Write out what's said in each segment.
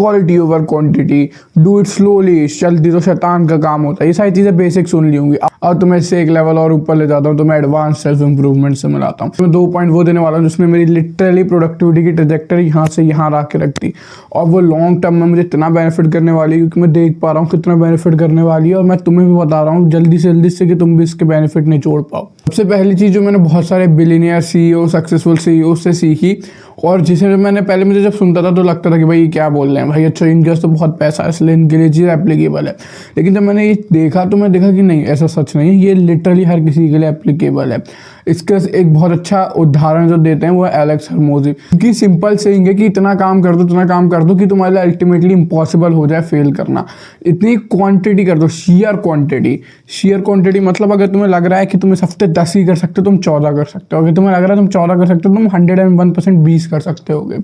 Quality over quantity, do it slowly, जल्दी तो शैतान का काम होता है। ये सारी चीज़ें बेसिक सुन ली होंगी। और तुम्हें इससे एक लेवल और ऊपर ले जाता हूँ, तो मैं एडवांस सेल्फ इंप्रूवमेंट से मिलाता हूँ। मैं 2 पॉइंट वो देने वाला हूँ जिसमें मेरी लिटरली प्रोडक्टिविटी की ट्रैजेक्टरी यहाँ से यहाँ ला के रखती, और वो लॉन्ग टर्म में मुझे इतना बेनिफिट करने वाली है, क्योंकि मैं देख पा रहा हूँ कितना बेनिफिट करने वाली है, और मैं तुम्हें भी बता रहा हूँ जल्दी से जल्दी से कि तुम भी इसके बेनिफिट निचोड़ पाओ। सबसे पहली चीज़ जो मैंने बहुत सारे बिलियनियर CEO, सक्सेसफुल CEO से सीखी, और जिसे मैंने पहले मुझे जब सुनता था तो लगता था कि भाई क्या बोल रहे हैं भाई, अच्छा इनके पास तो बहुत पैसा है इसलिए इनके लिए चीज़ एप्लीकेबल है। लेकिन जब मैंने ये देखा तो मैं देखा कि नहीं, ऐसा सच नहीं है, ये लिटरली हर किसी के लिए एप्लीकेबल है। इसका एक बहुत अच्छा उदाहरण जो देते हैं वो है एलेक्स हर्मोजी, क्योंकि सिंपल सेइंग है कि इतना काम कर दो कि तुम्हारे लिए अल्टीमेटली इम्पॉसिबल हो जाए फेल करना। इतनी क्वांटिटी कर दो, शेयर क्वांटिटी मतलब अगर तुम्हें लग रहा है कि तुम इस हफ्ते 10 ही कर सकते हो, तुम 14 कर सकते हो। अगर तुम्हें लग रहा है तुम 14 कर सकते हो, तुम 101% 20 कर सकते होगे।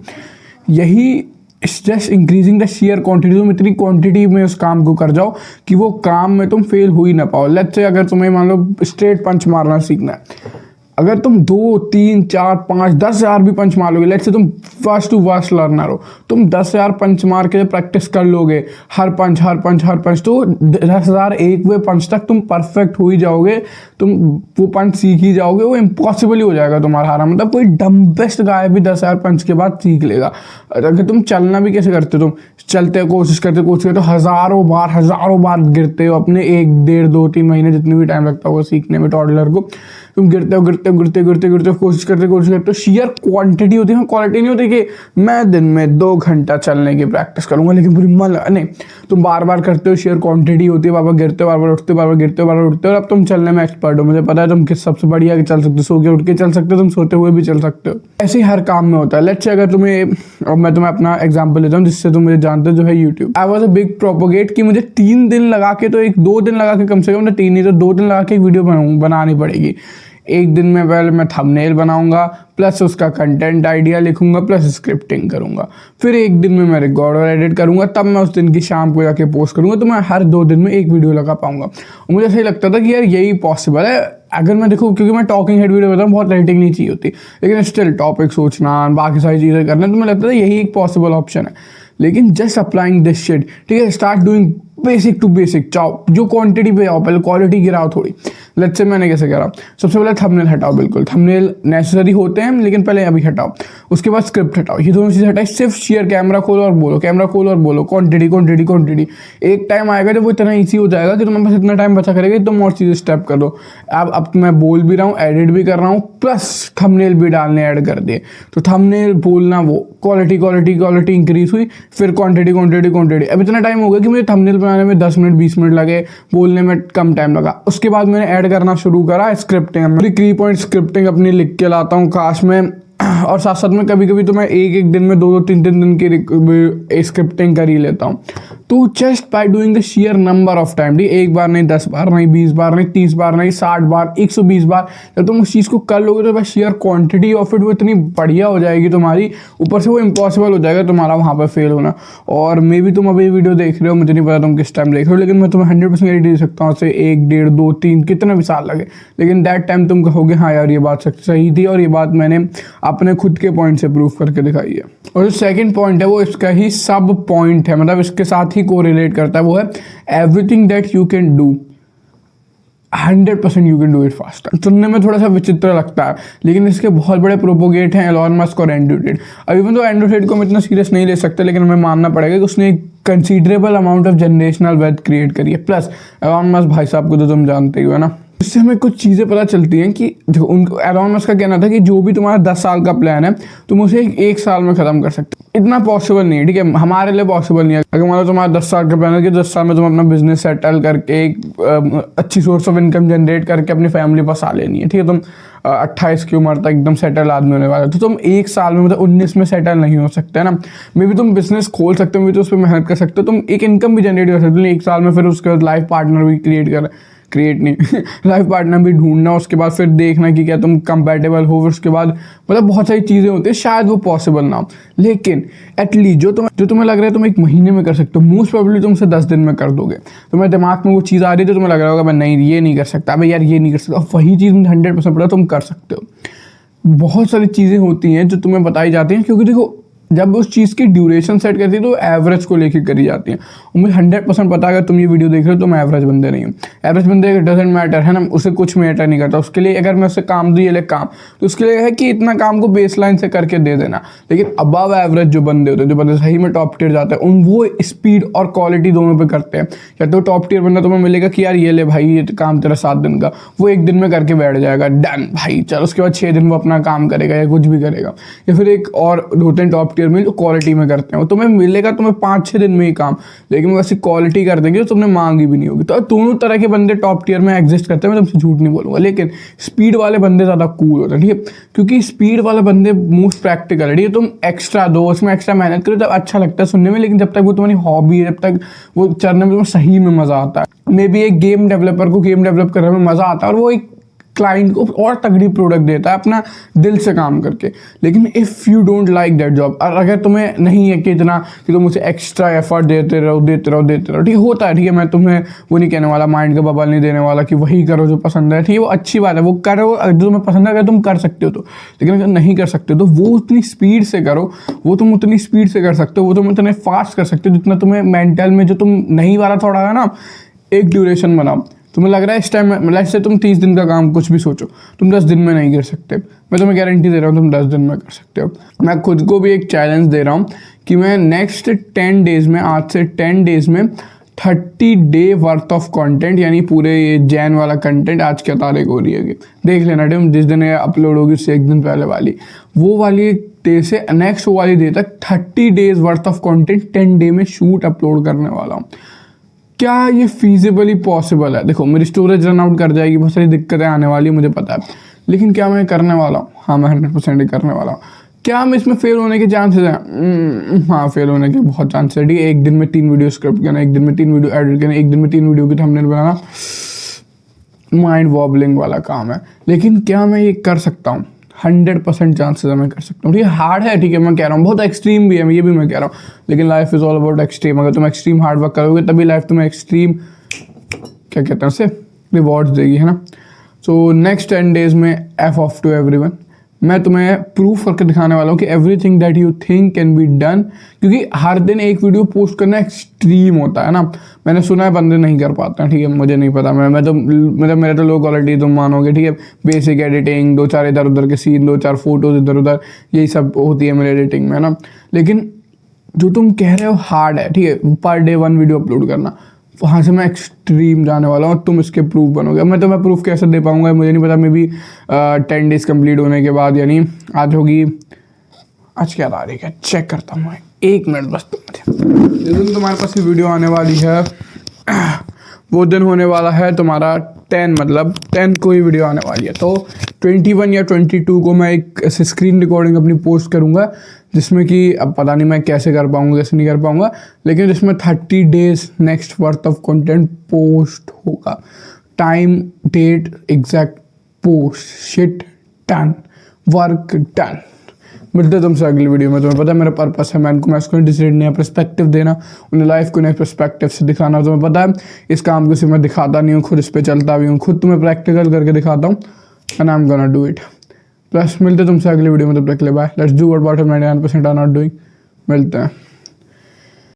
यही just increasing the share quantity. तुम इतनी क्वांटिटी में उस काम को कर जाओ कि वो काम में तुम फेल हो ही ना पाओ। लेट्स से अगर तुम्हें मान लो स्ट्रेट पंच मारना सीखना है, अगर तुम 2, 3, 4, 5, 10,000 भी पंच मार लोगे, लेट्स से तुम फर्स्ट टू वर्स्ट लर्नर हो, तुम 10,000 पंच मार के प्रैक्टिस कर लोगे, हर पंच, तो 10,001वें पंच तक तुम परफेक्ट हो ही जाओगे। तुम वो पंच सीख ही जाओगे, वो इम्पॉसिबल ही हो जाएगा तुम्हारा हारा। मतलब कोई डम्बेस्ट गाय भी 10,000 पंच के बाद सीख लेगा। अगर तुम चलना भी कैसे करते हो, तुम चलते कोशिश करते तो हज़ारों बार गिरते हो अपने 1, 1.5, 2, 3 महीने जितने भी टाइम लगता होगा सीखने में टॉडलर को। तुम गिरते हो कोशिश करते हो। शेयर क्वांटिटी होती है, क्वालिटी नहीं होती कि मैं दिन में 2 घंटा चलने की प्रैक्टिस करूंगा लेकिन पूरी मन नहीं। तुम बार बार करते हो, शेयर क्वांटिटी होती है, बार बार गिरते हो, बार बार उठते हो, बार बार गिरते हो, बार बार उठते हो। अब तुम चलने में एक्सपर्ट हो, मुझे पता है तुम किस सबसे बढ़िया चल सकते हो, सो के उठ के चल सकते हो, तुम सोते हुए भी चल सकते हो। ऐसे ही हर काम में होता है। लेट्स से अगर मैं तुम्हें अपना एग्जाम्पल लेता हूँ जिससे तुम मुझे जानते हो, जो है YouTube. I was a big propagate कि मुझे 3 दिन लगा के, तो 2 दिन लगा के कम से कम, 3 नहीं तो 2 दिन लगा के एक वीडियो बनानी पड़ेगी। एक दिन में पहले मैं थंबनेल बनाऊंगा, प्लस उसका कंटेंट आइडिया लिखूंगा, प्लस स्क्रिप्टिंग करूंगा। फिर एक दिन में मैं रिकॉर्ड और एडिट करूंगा, तब मैं उस दिन की शाम को जाके पोस्ट करूंगा। तो मैं हर 2 दिन में एक वीडियो लगा पाऊंगा। मुझे सही लगता था कि यार यही पॉसिबल है। अगर मैं देखूँ, क्योंकि मैं टॉकिंग हेड वीडियो बताऊँ, बहुत एडिटिंग नहीं चाहिए होती, लेकिन स्टिल टॉपिक सोचना, बाकी सारी चीज़ें करना, तो मुझे लगता था यही एक पॉसिबल ऑप्शन है। लेकिन जस्ट अप्लाइंग दिस शिट, ठीक है, start doing basic to basic. चाओ जो क्वांटिटी पे आओ, पहले क्वालिटी गिराओ थोड़ी। लेट्स से मैंने कैसे करा, सबसे पहले थंबनेल हटाओ। बिल्कुल थंबनेल नेसेसरी होते हैं लेकिन पहले अभी हटाओ। उसके बाद स्क्रिप्ट हटाओ, ये दोनों चीज़ें हटाई। सिर्फ शेयर कैमरा खोलो और बोलो क्वांटिटी। एक टाइम आएगा जब वो इतना ईजी हो जाएगा कि तुम्हारे पास इतना टाइम बचा करेगा, तुम और चीज़ें स्टेप कर दो। अब मैं बोल भी रहा हूँ, एडिट भी कर रहा हूँ, प्लस थंबनेल भी डालने ऐड कर दिए। तो थंबनेल बोलना, वो क्वालिटी इंक्रीज हुई, फिर क्वांटिटी। अब इतना टाइम हो गया कि मुझे थंबनेल बनाने में 10 मिनट 20 मिनट लगे, बोलने में कम टाइम लगा। उसके बाद मैंने ऐड करना शुरू करा स्क्रिप्टिंग। 3 पॉइंट स्क्रिप्टिंग अपनी लिख के लाता हूँ काश में, और साथ साथ में कभी तो मैं एक दिन में 2 3 दिन की स्क्रिप्टिंग कर ही लेता हूँ। तो just by doing the share number of time, एक बार नहीं, 10 बार नहीं, 20 बार नहीं, 30 बार नहीं, 60 बार, 120 बार, जब तुम उस चीज़ को कर लोगे तो बस शेयर क्वांटिटी ऑफ इट वो इतनी बढ़िया हो जाएगी तुम्हारी, ऊपर से वो इम्पॉसिबल हो जाएगा तुम्हारा वहाँ पर फेल होना। और मे भी तुम अभी वीडियो देख रहे हो, मुझे नहीं पता तुम किस टाइम देख रहे हो, लेकिन मैं तुम्हें 100% गारंटी दे सकता हूँ, उससे 1, 1.5, 2, 3 कितना भी साल लगे, लेकिन दैट टाइम तुम कहोगे हाँ यार ये बात सही थी, और ये बात मैंने अपने खुद के पॉइंट से प्रूव करके दिखाई है। और जो सेकंड पॉइंट है वो इसका ही सब पॉइंट है, मतलब इसके साथ ही कोरिलेट करता है, वो है everything that you can do 100% you can do it faster. सुनने में थोड़ा सा विचित्र लगता है, लेकिन इसके बहुत बड़े प्रोपोगेट हैं एलॉन मस्क और एंड्रयू टेड। अभी तो एंड्रयू टेड को हम इतना सीरियस नहीं ले सकते, लेकिन हमें मानना पड़ेगा कि उसने एक considerable amount of generational wealth create करी है। प्लस एलॉन मस्क भाई साहब को तो तुम जानते ही हो ना, इससे हमें कुछ चीज़ें पता चलती हैं कि उनको एलॉन मस्क का कहना था कि जो भी तुम्हारा 10 साल का प्लान है तुम उसे 1 साल में ख़त्म कर सकते हो। इतना पॉसिबल नहीं है, ठीक है, हमारे लिए पॉसिबल नहीं है। अगर मान लो तुम्हारा 10 साल का प्लान है कि 10 साल में तुम अपना बिजनेस सेटल करके एक अच्छी सोर्स ऑफ इनकम जनरेट करके अपनी फैमिली बसा लेनी है, ठीक है, तुम 28 की उम्र तक एकदम सेटल आदमी होने वाला है, तो तुम 1 साल में मतलब 19 में सेटल नहीं हो सकते ना। मे भी तुम बिजनेस खोल सकते हो, मे भी तो उस पर मेहनत कर सकते हो, तुम एक इनकम भी जनरेट कर सकते हो 1 साल में। फिर उसके बाद लाइफ पार्टनर भी लाइफ पार्टनर भी ढूंढना, उसके बाद फिर देखना कि क्या तुम कंपैटिबल हो, फिर उसके बाद मतलब बहुत सारी चीज़ें होती है, शायद वो पॉसिबल ना हो, लेकिन एटलीस्ट जो तुम्हें लग रहा है तुम 1 महीने में कर सकते हो, मोस्ट प्रोबेबली तुम उसे 10 दिन में कर दोगे। तुम्हारे दिमाग में वो चीज़ आ रही है तो तुम्हें लग रहा होगा मैं नहीं ये नहीं कर सकता, भाई यार ये नहीं कर सकता, वही चीज़ मुझे 100% पता तुम कर सकते हो। बहुत सारी चीज़ें होती हैं जो तुम्हें बताई जाती हैं, क्योंकि देखो जब उस चीज़ की ड्यूरेशन सेट करती है तो एवरेज को लेके करी जाती है। और मुझे 100% पता है अगर तुम ये वीडियो देख रहे हो तो मैं एवरेज बंदे नहीं हूँ। एवरेज बंदे डजेंट मैटर है ना, उसे कुछ मैटर नहीं करता। उसके लिए अगर मैं उससे काम दूँ, ये ले काम, तो उसके लिए है कि इतना काम को बेस लाइन से करके दे देना। लेकिन अबव एवरेज जो बंदे होते हैं, जो बंदे सही में टॉप टियर जाते हैं, उन वो स्पीड और क्वालिटी दोनों पे करते हैं। या तो टॉप टियर बंदा तुम्हें मिलेगा कि यार ये ले भाई ये काम तेरा 7 दिन का, वो 1 दिन में करके बैठ जाएगा, डन भाई चल। उसके बाद 6 दिन वो अपना काम करेगा या कुछ भी करेगा। या फिर एक और होते हैं टॉप टियर में जो क्वालिटी में करते हैं, वो तुम्हें मिलेगा तुम्हें 5-6 दिन में ही काम, लेकिन वैसी क्वालिटी कर देंगे तो तुमने मांगी भी नहीं होगी। तो दोनों तरह के बंदे टॉप टियर में एग्जिस्ट करते हैं, मैं तुमसे झूठ नहीं बोलूंगा। लेकिन स्पीड वाले बंदे ज़्यादा कूल होते हैं, ठीक है, क्योंकि स्पीड वाले बंदे मोस्ट प्रैक्टिकल है, ठीक है। तुम एक्स्ट्रा दो, उसमें एक्स्ट्रा मेहनत करो तब अच्छा लगता है सुनने में, लेकिन जब तक वो तुम्हारी हॉबी है, जब तक वो चलने में तुम्हें सही में मज़ा आता है। मे बी एक गेम डेवलपर को गेम डेवलप करने में मज़ा आता है और वो एक क्लाइंट को और तगड़ी प्रोडक्ट देता है अपना दिल से काम करके। लेकिन if you don't like that job, और अगर तुम्हें नहीं है कि इतना कि तुम उसे एक्स्ट्रा एफर्ट देते रहो, ठीक होता है, ठीक है। मैं तुम्हें वो नहीं कहने वाला, माइंड का बबल नहीं देने वाला कि वही करो जो पसंद है, ठीक है, वो अच्छी बात है, वो करो जो तुम्हें पसंद है, अगर तुम कर सकते हो तो। लेकिन अगर नहीं कर सकते हो तो वो उतनी स्पीड से करो, वो तुम उतनी स्पीड से कर सकते हो, वो तुम उतने फास्ट कर सकते हो जितना तुम्हें मेंटल में जो तुम नहीं वाला थोड़ा है ना, एक ड्यूरेशन बनाओ। तुम्हें लग रहा है इस टाइम में, मतलब से तुम 30 दिन का काम कुछ भी सोचो, तुम 10 दिन में नहीं कर सकते। मैं तुम्हें गारंटी दे रहा हूँ तुम 10 दिन में कर सकते हो। मैं खुद को भी एक चैलेंज दे रहा हूँ कि मैं नेक्स्ट 10 डेज़ में, आज से 10 डेज़ में 30 डे वर्थ ऑफ कंटेंट, यानी पूरे ये जैन वाला कंटेंट, आज क्या तारीख हो रही है देख लेना टाइम, जिस दिन ये अपलोड होगी उससे 1 दिन पहले वाली, वो वाली डे से नेक्स्ट वो वाली डे तक 30 days worth of content 10 day में शूट अपलोड करने वाला हूँ। क्या ये फीजिबली पॉसिबल है? देखो मेरी स्टोरेज रन आउट कर जाएगी, बहुत सारी दिक्कतें आने वाली, मुझे पता है, लेकिन क्या मैं करने वाला हूँ? हाँ, मैं 100% ही करने वाला हूँ। क्या मैं इसमें फेल होने के चांसेस हैं? हाँ, फेल होने के बहुत चांसेस है। एक दिन में 3 वीडियो स्क्रिप्ट करना, एक दिन में 3 वीडियो एडिट करना, एक दिन में 3 वीडियो की थंबनेल बनाना, माइंड वॉबलिंग वाला काम है। लेकिन क्या मैं ये कर सकता हूँ? 100% चांसेस है मैं कर सकता हूँ। ठीक है, हार्ड है, ठीक है, मैं कह रहा हूँ, बहुत एक्सट्रीम भी है, ये भी मैं कह रहा हूँ, लेकिन life is all about extreme. अगर तुम एक्सट्रीम हार्ड वर्क करोगे तभी लाइफ तुम्हें एक्सट्रीम, क्या कहते हैं उसे, रिवॉर्ड्स देगी, है ना। सो नेक्स्ट 10 डेज में एफ ऑफ टू एवरीवन, मैं तुम्हें प्रूफ करके दिखाने वाला हूँ कि everything that you think can be done. क्योंकि हर दिन एक वीडियो पोस्ट करना एक्सट्रीम होता है ना, मैंने सुना है बंदे नहीं कर पाते हैं, ठीक है, मुझे नहीं पता, मैं तो मतलब मेरा तो लो क्वालिटी तुम मानोगे, ठीक है, बेसिक एडिटिंग, 2-4 इधर उधर के सीन, 2-4 फोटोज इधर उधर, यही सब होती है मेरी एडिटिंग में ना। लेकिन जो तुम कह रहे हो हार्ड है, ठीक है, पर डे 1 वीडियो अपलोड करना, वहाँ से मैं एक्सट्रीम जाने वाला हूँ, तुम इसके प्रूफ बनोगे। मैं तुम्हें प्रूफ कैसे दे पाऊँगा मुझे नहीं पता, मे बी 10 डेज कंप्लीट होने के बाद, यानी आज होगी, आज क्या तारीख है, चेक करता हूँ मैं, 1 मिनट बस। जिस दिन तुम्हारे पास ये वीडियो आने वाली है वो दिन होने वाला है तुम्हारा 10, मतलब 10 को ही वीडियो आने वाली है। तो 21 या 22 को मैं एक स्क्रीन रिकॉर्डिंग अपनी पोस्ट करूँगा, जिसमें कि अब पता नहीं मैं कैसे कर पाऊँगा, कैसे नहीं कर पाऊँगा, लेकिन जिसमें 30 days next worth of content post होगा। Time, date, exact post, sheet done, work done. मिलते तुमसे अगली वीडियो में। तुम्हें पता है मेरा पर्पस है, मैं इसको डिसीजन नया पर्सपेक्टिव देना, उन्हें लाइफ को नए पर्सपेक्टिव से दिखाना। तुम्हें पता है इस काम को सिर्फ मैं दिखाता नहीं हूँ, खुद इस पर चलता भी हूँ, खुद तुम्हें प्रैक्टिकल करके दिखाता हूँ, and I am gonna do it. Plus मिलते तुमसे अगली वीडियो में, तब तक के लिए bye. Let's do what 99% are not doing. मिलते हैं।